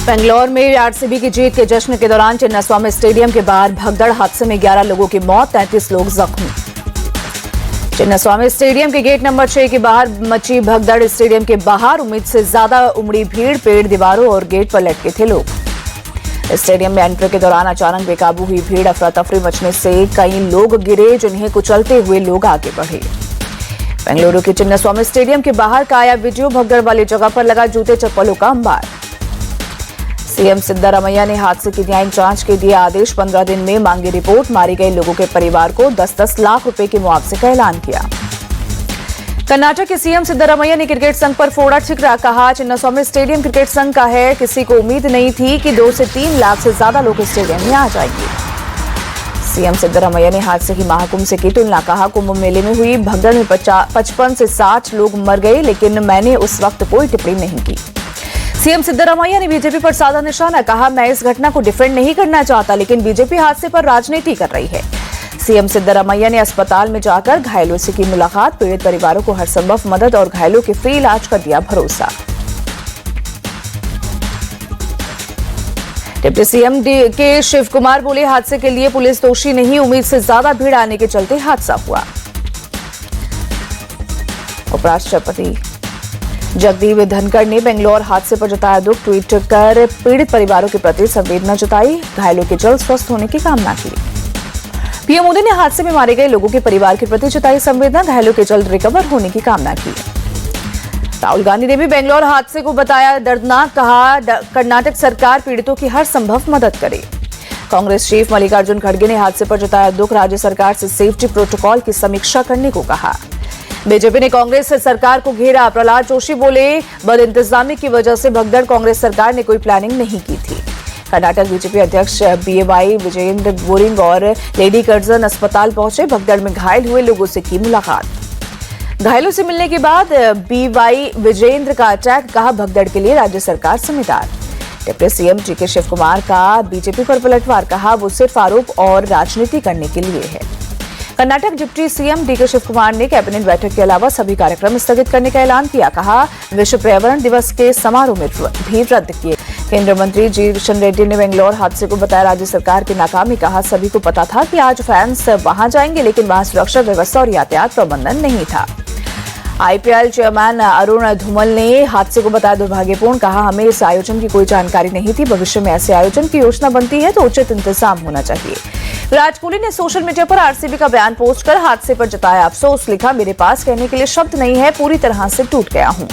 बेंगलोर में आरसीबी की जीत के जश्न के दौरान चिन्नास्वामी स्टेडियम के बाहर भगदड़ हादसे में 11 लोगों की मौत, 33 लोग जख्मी। चिन्नास्वामी स्टेडियम के गेट नंबर 6 के बाहर मची भगदड़। स्टेडियम के बाहर उम्मीद से ज्यादा उमड़ी भीड़, पेड़, दीवारों और गेट पर लटके थे लोग। स्टेडियम में एंट्री के दौरान अचानक बेकाबू हुई भीड़, अफरा तफरी मचने से कई लोग गिरे, जिन्हें कुचलते हुए लोग आगे बढ़े। बेंगलुरु के चिन्नास्वामी स्टेडियम के बाहर का आया वीडियो, भगदड़ वाली जगह पर लगा जूते चप्पलों का अंबार। सीएम सिद्धारमैया ने हादसे की न्यायिक जांच के दिए आदेश, 15 दिन में मांगी रिपोर्ट। मारे गए लोगों के परिवार को 10-10 लाख रुपए के मुआवजे का ऐलान किया। कर्नाटक के सीएम सिद्धारमैया ने क्रिकेट संघ पर फोड़ा ठिकरा, कहा चिन्नास्वामी स्टेडियम क्रिकेट संघ का है, किसी को उम्मीद नहीं थी कि 2 से 3 लाख से ज्यादा लोग स्टेडियम में आ जाएंगे। सीएम सिद्धारमैया ने हादसे की महाकुंभ से की तुलना, कहा कुंभ मेले में हुई भगदड़ में 55 से 60 लोग मर गए, लेकिन मैंने उस वक्त कोई टिप्पणी नहीं की। सीएम सिद्धारमैया ने बीजेपी पर साधा निशाना, कहा मैं इस घटना को डिफेंड नहीं करना चाहता, लेकिन बीजेपी हादसे पर राजनीति कर रही है। सीएम सिद्धारमैया ने अस्पताल में जाकर घायलों से की मुलाकात, पीड़ित परिवारों को हर संभव मदद और घायलों के फ्री इलाज का दिया भरोसा। डिप्टी सीएम के शिव कुमार बोले, हादसे के लिए पुलिस दोषी नहीं, उम्मीद से ज्यादा भीड़ आने के चलते हादसा हुआ। उपराष्ट्रपति जगदीप धनखड़ ने बेंगलोर हादसे पर जताया दुख, ट्वीट कर पीड़ित परिवारों के प्रति संवेदना जताई, घायलों के जल्द स्वस्थ होने की कामना की। पीएम मोदी ने हादसे में मारे गए लोगों के परिवार के प्रति जताई संवेदना, घायलों के जल्द रिकवर होने की कामना की। राहुल गांधी ने भी बेंगलोर हादसे को बताया दर्दनाक, कहा कर्नाटक सरकार पीड़ितों की हर संभव मदद करे। कांग्रेस चीफ मल्लिकार्जुन खड़गे ने हादसे पर जताया दुख, राज्य सरकार से सेफ्टी प्रोटोकॉल की समीक्षा करने को कहा। बीजेपी ने कांग्रेस सरकार को घेरा, प्रहलाद जोशी बोले बदइंतजामी की वजह से भगदड़, कांग्रेस सरकार ने कोई प्लानिंग नहीं की थी। कर्नाटक बीजेपी अध्यक्ष बीवाई विजयेंद्र बोरिंग और लेडी कर्जन अस्पताल पहुंचे, भगदड़ में घायल हुए लोगों से की मुलाकात। घायलों से मिलने के बाद बीवाई विजयेंद्र का अटैक, कहा भगदड़ के लिए राज्य सरकार जिम्मेदार। Deputy CM DK Shivakumar का बीजेपी पर पलटवार, कहा वो सिर्फ आरोप और राजनीति करने के लिए है। Karnataka deputy CM DK Shivakumar ने कैबिनेट बैठक के अलावा सभी कार्यक्रम स्थगित करने का ऐलान किया, कहा विश्व पर्यावरण दिवस के समारोह में भी रद्द किए। केंद्रीय मंत्री जी किशन रेड्डी ने बेंगलोर हादसे को बताया राज्य सरकार की नाकामी, कहा सभी को पता था कि आज फैंस वहां जाएंगे, लेकिन वहां सुरक्षा व्यवस्था और यातायात प्रबंधन नहीं था। आईपीएल चेयरमैन अरुण धूमल ने हादसे को बताया दुर्भाग्यपूर्ण, कहा हमें इस आयोजन की कोई जानकारी नहीं थी, भविष्य में ऐसे आयोजन की योजना बनती है तो उचित इंतजाम होना चाहिए। विराट कोहली ने सोशल मीडिया पर आरसीबी का बयान पोस्ट कर हादसे पर जताया अफसोस, लिखा मेरे पास कहने के लिए शब्द नहीं है, पूरी तरह से टूट गया हूं।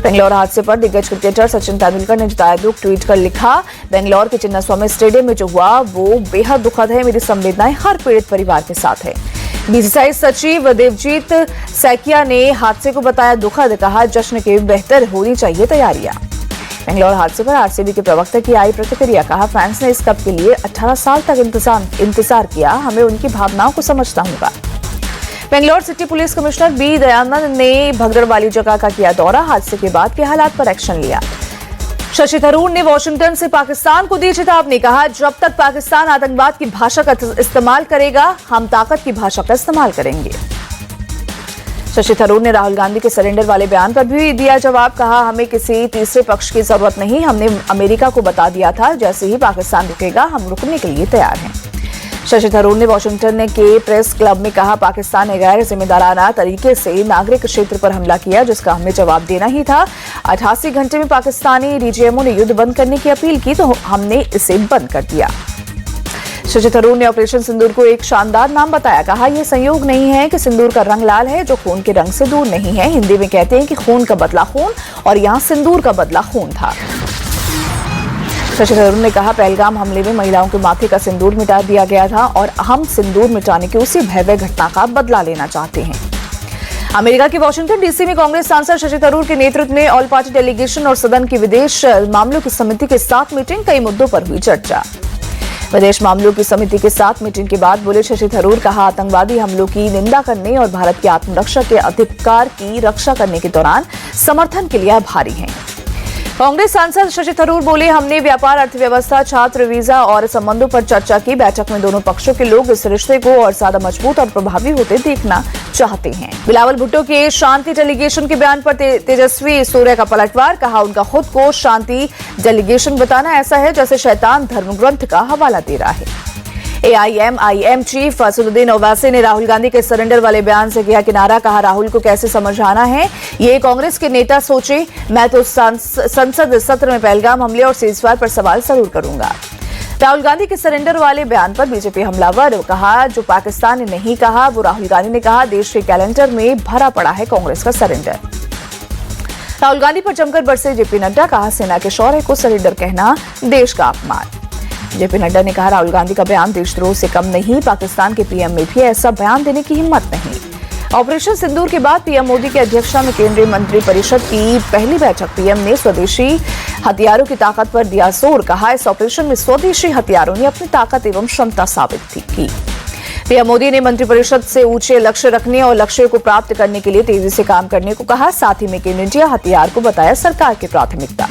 बेंगलोर हादसे पर दिग्गज क्रिकेटर सचिन तेंदुलकर ने जताया दुख, ट्वीट कर लिखा बेंगलोर के चिन्नास्वामी स्टेडियम में जो हुआ वो बेहद दुखद है, मेरी संवेदनाएं हर पीड़ित परिवार के साथ है। बीसीसीआई सचिव देवजीत सैकिया ने हादसे को बताया दुखद, कहा जश्न की बेहतर होनी चाहिए तैयारियां। बेंगलोर हादसे पर आरसीबी के प्रवक्ता की आई प्रतिक्रिया, कहा फैंस ने इस कप के लिए 18 साल तक इंतजार किया, हमें उनकी भावनाओं को समझना होगा। Bangalore city police commissioner B Dayanand ने भगदड़ वाली जगह का किया दौरा, हादसे के बाद के हालात पर एक्शन लिया। शशि थरूर ने वॉशिंगटन से पाकिस्तान को दी चेतावनी, कहा जब तक पाकिस्तान आतंकवाद की भाषा का इस्तेमाल करेगा, हम ताकत की भाषा का इस्तेमाल करेंगे। शशि थरूर ने राहुल गांधी के सरेंडर वाले बयान पर भी दिया जवाब, कहा हमें किसी तीसरे पक्ष की जरूरत नहीं, हमने अमेरिका को बता दिया था, जैसे ही पाकिस्तान रुकेगा हम रुकने के लिए तैयार हैं। शशि थरूर ने वॉशिंगटन के प्रेस क्लब में कहा पाकिस्तान ने गैर जिम्मेदाराना तरीके से नागरिक क्षेत्र पर हमला किया, जिसका हमें जवाब देना ही था। 88 घंटे में पाकिस्तानी डीजीएमओ ने युद्ध बंद करने की अपील की तो हमने इसे बंद कर दिया। शशि थरूर ने ऑपरेशन सिंदूर को एक शानदार नाम बताया, कहा यह संयोग नहीं है कि सिंदूर का रंग लाल है जो खून के रंग से दूर नहीं है। हिंदी में कहते हैं कि खून का बदला खून, और यहाँ सिंदूर का बदला खून था। शशि थरूर ने कहा पहलगाम हमले में महिलाओं के माथे का सिंदूर मिटा दिया गया था और हम सिंदूर मिटाने की उसी भयावह घटना का बदला लेना चाहते हैं। अमेरिका के वॉशिंगटन डीसी में कांग्रेस सांसद शशि थरूर के नेतृत्व में ऑल पार्टी डेलीगेशन और सदन की विदेश मामलों की समिति के साथ मीटिंग, कई मुद्दों पर हुई चर्चा। विदेश मामलों की समिति के साथ मीटिंग के बाद बोले शशि थरूर, कहा आतंकवादी हमलों की निंदा करने और भारत की आत्मरक्षा के अधिकार की रक्षा करने के दौरान समर्थन के लिए आभारी हैं। कांग्रेस सांसद शशि थरूर बोले, हमने व्यापार, अर्थव्यवस्था, छात्र वीजा और संबंधों पर चर्चा की। बैठक में दोनों पक्षों के लोग इस रिश्ते को और ज्यादा मजबूत और प्रभावी होते देखना चाहते हैं। बिलावल भुट्टो के शांति डेलीगेशन के बयान पर तेजस्वी सूर्य का पलटवार, कहा उनका खुद को शांति डेलीगेशन बताना ऐसा है जैसे शैतान धर्म ग्रंथ का हवाला दे रहा है। AIMIM चीफ असदुद्दीन ओवैसी ने राहुल गांधी के सरेंडर वाले बयान से किया किनारा, कहा राहुल को कैसे समझाना है ये कांग्रेस के नेता सोचे। मैं तो संसद सत्र में पहलगाम हमले और सीजफायर पर सवाल जरूर करूंगा। राहुल गांधी के सरेंडर वाले बयान पर बीजेपी हमलावर, कहा जो पाकिस्तान ने नहीं कहा वो राहुल गांधी ने कहा। देश के कैलेंडर में भरा पड़ा है कांग्रेस का सरेंडर। राहुल गांधी पर जमकर बरसे जेपी नड्डा, कहा सेना के शौर्य को सरेंडर कहना देश का अपमान। जेपी नड्डा ने कहा राहुल गांधी का बयान देशद्रोह से कम नहीं, पाकिस्तान के पीएम में भी ऐसा बयान देने की हिम्मत नहीं। ऑपरेशन सिंदूर के बाद पीएम मोदी की अध्यक्षता में केंद्रीय मंत्रिपरिषद की पहली बैठक, पीएम ने स्वदेशी हथियारों की ताकत पर दिया जोर, कहा इस ऑपरेशन में स्वदेशी हथियारों ने अपनी ताकत एवं क्षमता साबित की। पीएम मोदी ने मंत्रिपरिषद से ऊंचे लक्ष्य रखने और लक्ष्य को प्राप्त करने के लिए तेजी से काम करने को कहा। साथ ही मेक इन इंडिया हथियार को बताया सरकार की प्राथमिकता।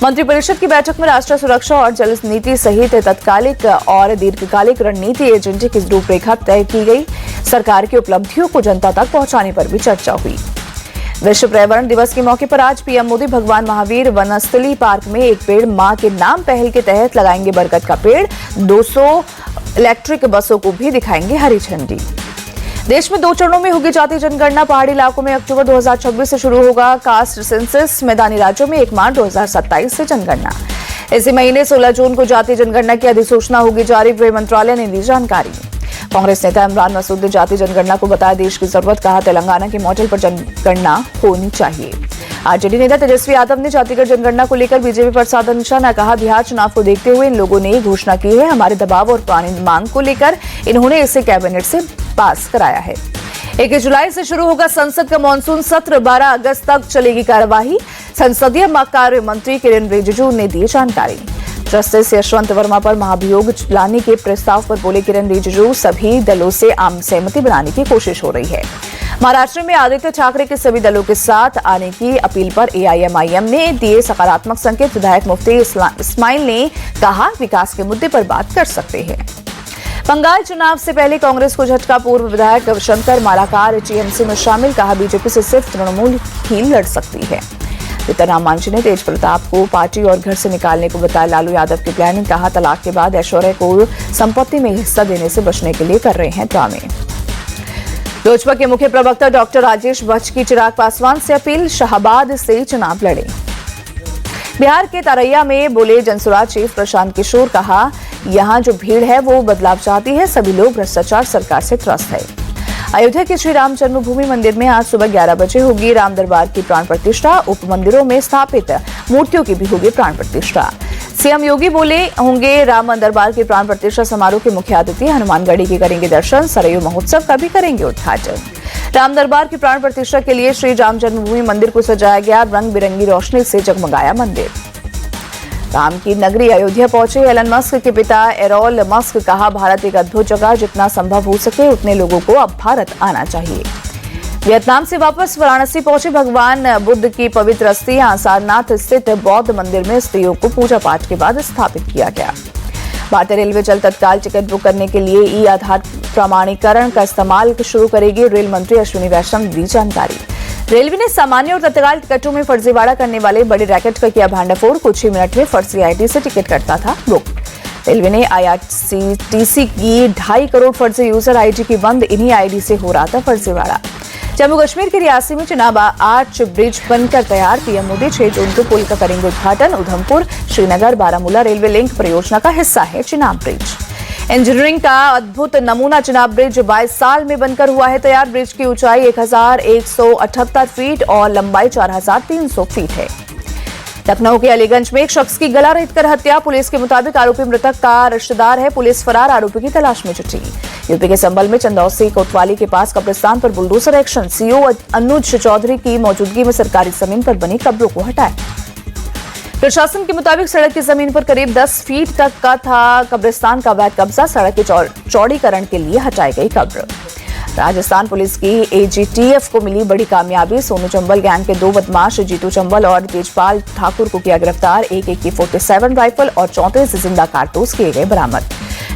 मंत्रिपरिषद की बैठक में राष्ट्रीय सुरक्षा और जल नीति सहित तत्कालिक और दीर्घकालिक रणनीति एजेंडे की रूपरेखा तय की गई। सरकार की उपलब्धियों को जनता तक पहुंचाने पर भी चर्चा हुई। विश्व पर्यावरण दिवस के मौके पर आज पीएम मोदी भगवान महावीर वनस्थली पार्क में एक पेड़ मां के नाम पहल के तहत लगाएंगे बरगद का पेड़। 200 इलेक्ट्रिक बसों को भी दिखाएंगे हरी झंडी। देश में 2 चरणों में होगी जाति जनगणना। पहाड़ी इलाकों में अक्टूबर 2026 से शुरू होगा कास्ट सेंसस। मैदानी राज्यों में 1 मार्च 2027 से जनगणना। इसी महीने 16 जून को जाति जनगणना की अधिसूचना होगी जारी, गृह मंत्रालय ने दी जानकारी। कांग्रेस नेता इमरान मसूद ने जाति जनगणना को बताया देश की जरूरत, कहा तेलंगाना के मॉडल पर जनगणना होनी चाहिए। आरजेडी नेता तेजस्वी यादव ने जातिगत जनगणना को लेकर बीजेपी पर साधा निशाना, कहा बिहार चुनाव को देखते हुए इन लोगों ने घोषणा की है। हमारे दबाव और पुरानी मांग को लेकर इन्होंने इसे कैबिनेट से पास कराया है। 21 जुलाई से शुरू होगा संसद का मानसून सत्र, 12 अगस्त तक चलेगी कार्यवाही। संसदीय कार्य मंत्री किरेन रिजिजू ने दी जानकारी। जस्टिस यशवंत वर्मा पर महाभियोग लाने के प्रस्ताव पर बोले किरेन रिजिजू, सभी दलों से आम सहमति बनाने की कोशिश हो रही है। महाराष्ट्र में आदित्य ठाकरे के सभी दलों के साथ आने की अपील पर AIMIM ने दिए सकारात्मक संकेत। विधायक मुफ्ती इस्माइल ने कहा विकास के मुद्दे पर बात कर सकते हैं। बंगाल चुनाव से पहले कांग्रेस को झटका, पूर्व विधायक शंकर मालाकार TMC में शामिल, कहा बीजेपी से सिर्फ तृणमूल ही लड़ सकती है। सीताराम मांझी ने तेज प्रताप को पार्टी और घर से निकालने को बताया लालू यादव की प्लानिंग, कहा तलाक के बाद ऐश्वर्या को संपत्ति में हिस्सा देने से बचने के लिए कर रहे हैं ड्रामे। लोजपा के मुख्य प्रवक्ता डॉक्टर राजेश भट्ट की चिराग पासवान से अपील, शाहाबाद से चुनाव लड़े। बिहार के तारैया में बोले जनसुराज चीफ प्रशांत किशोर, कहा यहां जो भीड़ है वो बदलाव चाहती है, सभी लोग भ्रष्टाचार सरकार से त्रस्त है। अयोध्या के श्री राम जन्मभूमि मंदिर में आज सुबह 11 बजे होगी राम दरबार की प्राण प्रतिष्ठा। उप मंदिरों में स्थापित मूर्तियों की भी होगी प्राण प्रतिष्ठा। सीएम योगी बोले होंगे राम दरबार के प्राण प्रतिष्ठा समारोह के मुख्य अतिथि। हनुमानगढ़ी के करेंगे दर्शन, सरयू महोत्सव का भी करेंगे उद्घाटन। राम दरबार की प्राण प्रतिष्ठा के लिए श्री राम जन्मभूमि मंदिर को सजाया गया, रंग बिरंगी रोशनी से जगमगाया मंदिर। राम की नगरी अयोध्या पहुंचे एलन मस्क के पिता एरोल मस्क, कहा भारत एक अद्भुत जगह, जितना संभव हो सके उतने लोगों को अब भारत आना चाहिए। वियतनाम से वापस वाराणसी पहुंचे भगवान बुद्ध की पवित्र अस्थियां सारनाथ स्थित बौद्ध मंदिर में स्त्रियों को पूजा पाठ के बाद स्थापित किया गया। भारतीय रेलवे जल्द तत्काल टिकट बुक करने के लिए ई आधार प्रमाणीकरण का इस्तेमाल शुरू करेगी, रेल मंत्री अश्विनी वैष्णव ने दी जानकारी। रेलवे ने सामान्य और तत्काल टिकटों में फर्जीवाड़ा करने वाले बड़े रैकेट का किया भांडाफोड़, कुछ ही मिनट में फर्जी आईडी से टिकट कटता था बुक। रेलवे ने IRCTC की 2.5 करोड़ फर्जी यूजर आईडी की बंद, इन्हीं आईडी से हो रहा था फर्जीवाड़ा। जम्मू कश्मीर के रियासी में चिनाब आर्च ब्रिज बनकर तैयार, पीएम मोदी 6 जून को पुल का करेंगे उद्घाटन। उधमपुर श्रीनगर बारामूला रेलवे लिंक परियोजना का हिस्सा है चिनाब ब्रिज। इंजीनियरिंग का अद्भुत नमूना चिनाब ब्रिज 22 साल में बनकर हुआ है तैयार। ब्रिज की ऊंचाई 1178 फीट और लंबाई 4300 फीट है। लखनऊ के अलीगंज में एक शख्स की गला रेतकर हत्या, पुलिस के मुताबिक आरोपी मृतक का रिश्तेदार है। पुलिस फरार आरोपी की तलाश में जुटी। यूपी के संभल में चंदौसी कोतवाली के पास कब्रिस्तान पर बुलडोजर एक्शन, सीओ अनुज चौधरी की मौजूदगी में सरकारी जमीन पर बनी कब्रों को हटाया। प्रशासन के मुताबिक सड़क की जमीन पर करीब 10 फीट तक का था कब्रिस्तान का अवैध कब्जा, सड़क के चौड़ीकरण के लिए हटाई गई कब्र। राजस्थान पुलिस की एजीटीएफ को मिली बड़ी कामयाबी। सोनू चंबल गैंग के 2 बदमाश जीतू चंबल और तेजपाल ठाकुर को किया गिरफ्तार। एक AK-47 राइफल और 34 जिंदा कारतूस किए गए बरामद।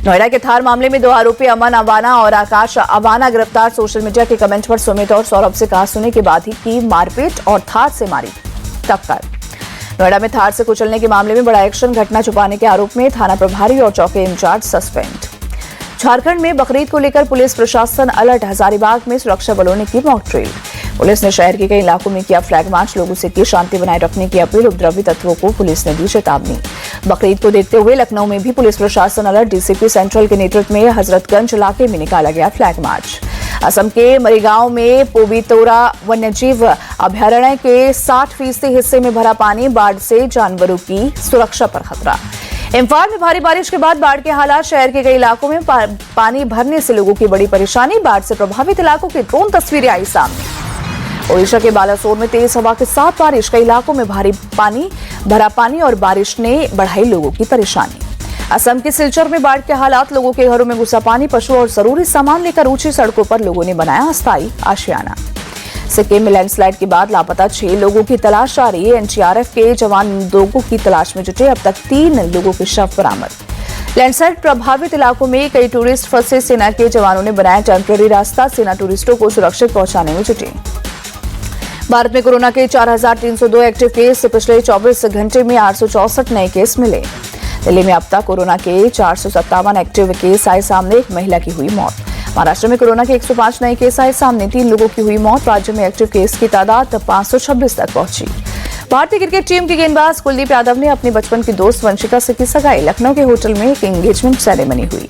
नोएडा के थार मामले में 2 आरोपी अमन अवाना और आकाश अवाना गिरफ्तार। सोशल मीडिया के कमेंट पर सुमित और सौरभ से कहा सुने के बाद ही की मारपीट और थार से मारी टक्कर। नोएडा में थार से कुचलने के मामले में बड़ा एक्शन। घटना छुपाने के आरोप में थाना प्रभारी और चौकी इंचार्ज सस्पेंड। झारखंड में बकरीद को लेकर पुलिस प्रशासन अलर्ट। हजारीबाग में सुरक्षा बलों ने की मॉक ड्रिल। पुलिस ने शहर के कई इलाकों में किया फ्लैग मार्च। लोगों से की शांति बनाए रखने की अपील। उपद्रवी तत्वों को पुलिस ने दी चेतावनी। बकरीद को देखते हुए लखनऊ में भी पुलिस प्रशासन अलर्ट। डीसीपी सेंट्रल के नेतृत्व में हजरतगंज इलाके में निकाला गया फ्लैग मार्च। असम के मरीगांव में पोबितोरा वन्यजीव अभयारण्य के 60% हिस्से में भरा पानी। बाढ़ से जानवरों की सुरक्षा पर खतरा। इम्फाल में भारी बारिश के बाद बाढ़ के हालात। शहर के कई इलाकों में पानी भरने से लोगों की बड़ी परेशानी। बाढ़ से प्रभावित इलाकों की ड्रोन तस्वीरें आई सामने। ओडिशा के बालासोर में तेज हवा के साथ बारिश। कई इलाकों में भरा पानी और बारिश ने बढ़ाई लोगों की परेशानी। असम के सिलचर में बाढ़ के हालात। लोगों के घरों में घुसा पानी। पशु और जरूरी सामान लेकर ऊंची सड़कों पर लोगों ने बनाया अस्थायी आशियाना। सिक्किम में लैंडस्लाइड के बाद लापता 6 लोगों की तलाश जारी है। एनडीआरएफ के जवान लोगों की तलाश में जुटे। अब तक 3 लोगों के शव बरामद। लैंडस्लाइड प्रभावित इलाकों में कई टूरिस्ट फंसे। सेना के जवानों ने बनाया टेम्पररी रास्ता। सेना टूरिस्टों को सुरक्षित पहुंचाने में जुटी। भारत में कोरोना के 4,302 एक्टिव केस। पिछले 24 घंटे में 864 नए केस मिले। दिल्ली में अब तक कोरोना के 457 एक्टिव केस आए सामने। एक महिला की हुई मौत। महाराष्ट्र में कोरोना के 105 नए केस आए सामने। 3 लोगों की हुई मौत। राज्य में एक्टिव केस की तादाद 526 तक पहुंची। भारतीय क्रिकेट टीम के गेंदबाज कुलदीप यादव ने अपनी बचपन की दोस्त वंशिका से की सगाई। लखनऊ के होटल में एक एंगेजमेंट सेरेमनी हुई।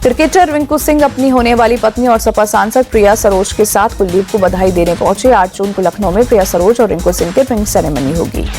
क्रिकेटर रिंकू सिंह अपनी होने वाली पत्नी और सपा सांसद प्रिया सरोज के साथ कुलदीप को बधाई देने पहुंचे। 8 जून को लखनऊ में प्रिया सरोज और रिंकू सिंह की रिंग सेरेमनी होगी।